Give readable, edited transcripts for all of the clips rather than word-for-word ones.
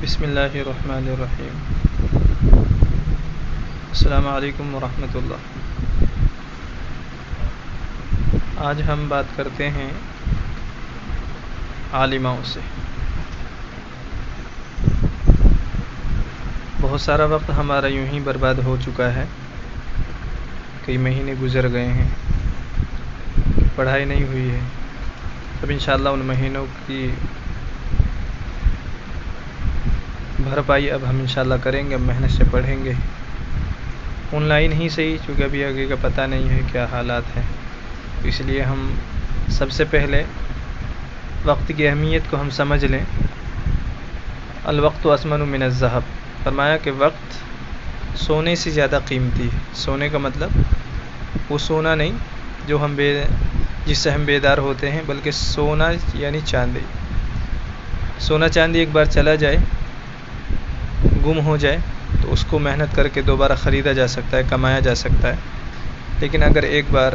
بسم اللہ الرحمن الرحیم۔ السلام علیکم ورحمۃ اللہ۔ آج ہم بات کرتے ہیں عالماؤں سے۔ بہت سارا وقت ہمارا یوں ہی برباد ہو چکا ہے، کئی مہینے گزر گئے ہیں، پڑھائی نہیں ہوئی ہے۔ اب انشاءاللہ ان مہینوں کی بھرپائی اب ہم انشاءاللہ کریں گے، اب محنت سے پڑھیں گے۔ آن لائن ہی صحیح، چونکہ ابھی آگے کا پتہ نہیں ہے کیا حالات ہیں، اس لیے ہم سب سے پہلے وقت کی اہمیت کو ہم سمجھ لیں۔ الوقت اثمن من الذهب، فرمایا کہ وقت سونے سے زیادہ قیمتی ہے۔ سونے کا مطلب وہ سونا نہیں جو جس سے ہم بیدار ہوتے ہیں، بلکہ سونا یعنی چاندی۔ سونا چاندی ایک بار چلا جائے، گم ہو جائے، تو اس کو محنت کر کے دوبارہ خریدا جا سکتا ہے، کمایا جا سکتا ہے، لیکن اگر ایک بار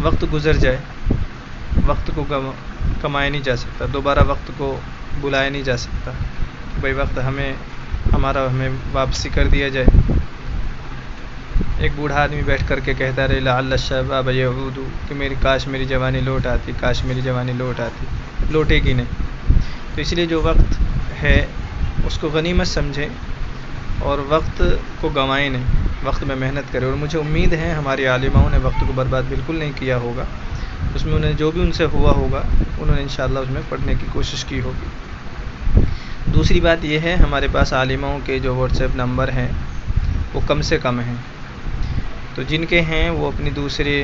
وقت گزر جائے، وقت کو کمایا نہیں جا سکتا، دوبارہ وقت کو بلایا نہیں جا سکتا۔ بھئی وقت ہمیں واپسی کر دیا جائے۔ ایک بوڑھا آدمی بیٹھ کر کے کہتا رہے لعل الشباب یعود، کہ کاش میری جوانی لوٹ آتی، کاش میری جوانی لوٹ آتی، لوٹے گی نہیں۔ تو اس لیے جو وقت ہے اس کو غنیمت سمجھیں اور وقت کو گنوائیں نہیں، وقت میں محنت کریں۔ اور مجھے امید ہے ہمارے عالماؤں نے وقت کو برباد بالکل نہیں کیا ہوگا، اس میں انہیں جو بھی ان سے ہوا ہوگا انہوں نے انشاءاللہ اس میں پڑھنے کی کوشش کی ہوگی۔ دوسری بات یہ ہے، ہمارے پاس عالماؤں کے جو واٹس ایپ نمبر ہیں وہ کم سے کم ہیں، تو جن کے ہیں وہ اپنی دوسرے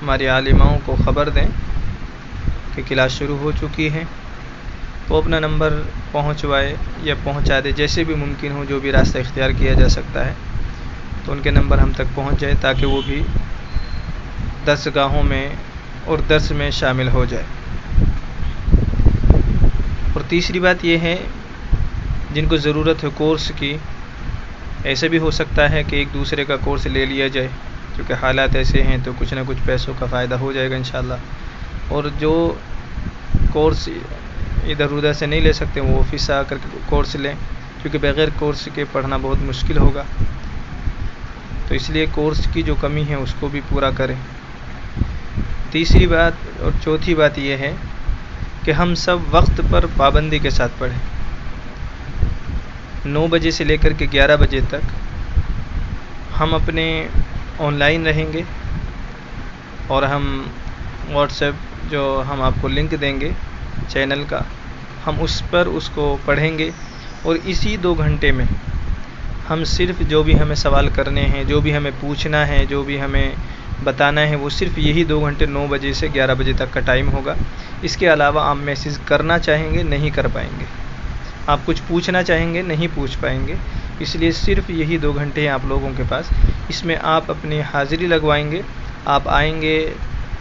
ہمارے عالماؤں کو خبر دیں کہ کلاس شروع ہو چکی ہے، وہ اپنا نمبر پہنچوائے یا پہنچا دے، جیسے بھی ممکن ہو، جو بھی راستہ اختیار کیا جا سکتا ہے، تو ان کے نمبر ہم تک پہنچ جائے تاکہ وہ بھی درس گاہوں میں اور درس میں شامل ہو جائے۔ اور تیسری بات یہ ہے، جن کو ضرورت ہے کورس کی، ایسے بھی ہو سکتا ہے کہ ایک دوسرے کا کورس لے لیا جائے، کیونکہ حالات ایسے ہیں تو کچھ نہ کچھ پیسوں کا فائدہ ہو جائے گا انشاءاللہ۔ اور جو کورس ادھر ادھر سے نہیں لے سکتے وہ آفس آ کر کے کورس لیں، کیونکہ بغیر کورس کے پڑھنا بہت مشکل ہوگا، تو اس لیے کورس کی جو کمی ہے اس کو بھی پورا کریں۔ تیسری بات اور چوتھی بات یہ ہے کہ ہم سب وقت پر پابندی کے ساتھ پڑھیں۔ 9 بجے سے لے کر کے 11 بجے تک ہم اپنے آن لائن رہیں گے، اور ہم واٹس ایپ جو ہم آپ کو لنک دیں گے چینل کا، ہم اس پر اس کو پڑھیں گے، اور اسی 2 گھنٹے میں ہم صرف جو بھی ہمیں سوال کرنے ہیں، جو بھی ہمیں پوچھنا ہے، جو بھی ہمیں بتانا ہے، وہ صرف یہی 2 گھنٹے 9 بجے سے 11 بجے تک کا ٹائم ہوگا۔ اس کے علاوہ آپ میسیج کرنا چاہیں گے نہیں کر پائیں گے، آپ کچھ پوچھنا چاہیں گے نہیں پوچھ پائیں گے، اس لیے صرف یہی 2 گھنٹے ہیں آپ لوگوں کے پاس۔ اس میں آپ اپنی حاضری لگوائیں گے، آپ آئیں گے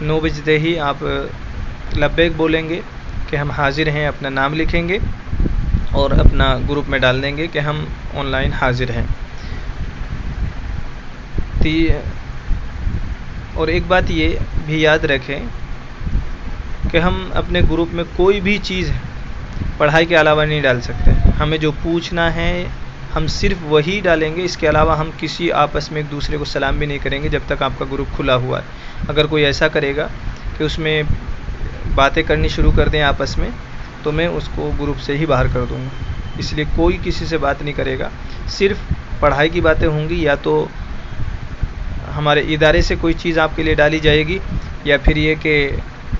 9 بجتے ہی آپ لبیک بولیں گے کہ ہم حاضر ہیں، اپنا نام لکھیں گے اور اپنا گروپ میں ڈال دیں گے کہ ہم آن لائن حاضر ہیں۔ اور ایک بات یہ بھی یاد رکھیں کہ ہم اپنے گروپ میں کوئی بھی چیز پڑھائی کے علاوہ نہیں ڈال سکتے۔ ہمیں جو پوچھنا ہے ہم صرف وہی ڈالیں گے، اس کے علاوہ ہم کسی آپس میں ایک دوسرے کو سلام بھی نہیں کریں گے جب تک آپ کا گروپ کھلا ہوا ہے۔ اگر کوئی ایسا کرے گا کہ اس میں باتیں کرنی شروع کر دیں آپس میں، تو میں اس کو گروپ سے ہی باہر کر دوں گا۔ اس لیے کوئی کسی سے بات نہیں کرے گا، صرف پڑھائی کی باتیں ہوں گی، یا تو ہمارے ادارے سے کوئی چیز آپ کے لیے ڈالی جائے گی، یا پھر یہ کہ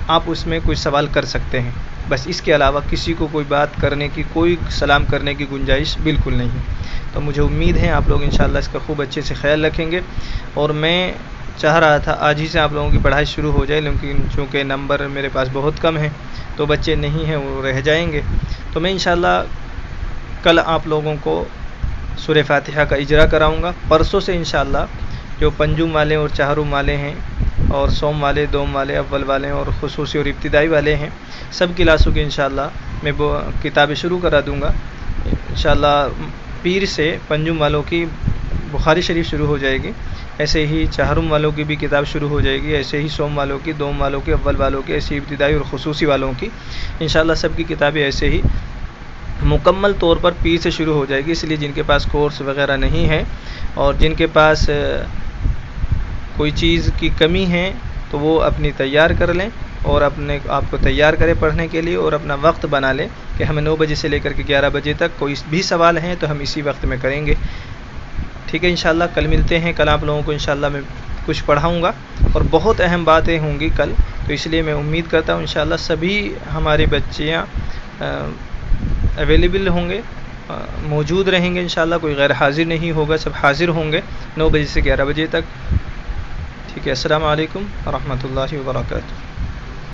آپ اس میں کوئی سوال کر سکتے ہیں، بس اس کے علاوہ کسی کو کوئی بات کرنے کی، کوئی سلام کرنے کی گنجائش بالکل نہیں۔ تو مجھے امید ہے آپ لوگ انشاءاللہ اس کا خوب اچھے سے خیال رکھیں گے، اور میں چاہ رہا تھا آج ہی سے آپ لوگوں کی پڑھائی شروع ہو جائے، لیکن چونکہ نمبر میرے پاس بہت کم ہیں تو بچے نہیں ہیں، وہ رہ جائیں گے، تو میں انشاءاللہ کل آپ لوگوں کو سورہ فاتحہ کا اجرا کراؤں گا۔ پرسوں سے انشاءاللہ جو پنجم والے اور چہارم والے ہیں، اور سوم والے، دوم والے، اول والے اور خصوصی اور ابتدائی والے ہیں، سب کلاسوں کی انشاءاللہ میں کتابیں شروع کرا دوں گا۔ انشاءاللہ پیر سے پنجم والوں کی بخاری شریف شروع ہو جائے گی، ایسے ہی چہارم والوں کی بھی کتاب شروع ہو جائے گی، ایسے ہی سوم والوں کی، دوم والوں کی، اول والوں کی، ایسے ابتدائی اور خصوصی والوں کی انشاءاللہ سب کی کتابیں ایسے ہی مکمل طور پر پیر سے شروع ہو جائے گی. اس لیے جن کے پاس کورس وغیرہ نہیں ہے اور جن کے پاس کوئی چیز کی کمی ہے تو وہ اپنی تیار کر لیں اور اپنے آپ کو تیار کرے پڑھنے کے لیے، اور اپنا وقت بنا لیں کہ ہمیں 9 بجے سے لے کر کے 11 بجے تک کوئی بھی سوال ہیں تو ہم اسی وقت میں کریں گے. ٹھیک ہے انشاءاللہ کل ملتے ہیں. کل آپ لوگوں کو انشاءاللہ میں کچھ پڑھاؤں گا اور بہت اہم باتیں ہوں گی کل، تو اس لیے میں امید کرتا ہوں انشاءاللہ سبھی ہمارے بچیاں اویلیبل ہوں گے، موجود رہیں گے انشاءاللہ، کوئی غیر حاضر نہیں ہوگا، سب حاضر ہوں گے 9 بجے سے 11 بجے تک. ٹھیک ہے، السلام علیکم ورحمۃ اللہ وبرکاتہ.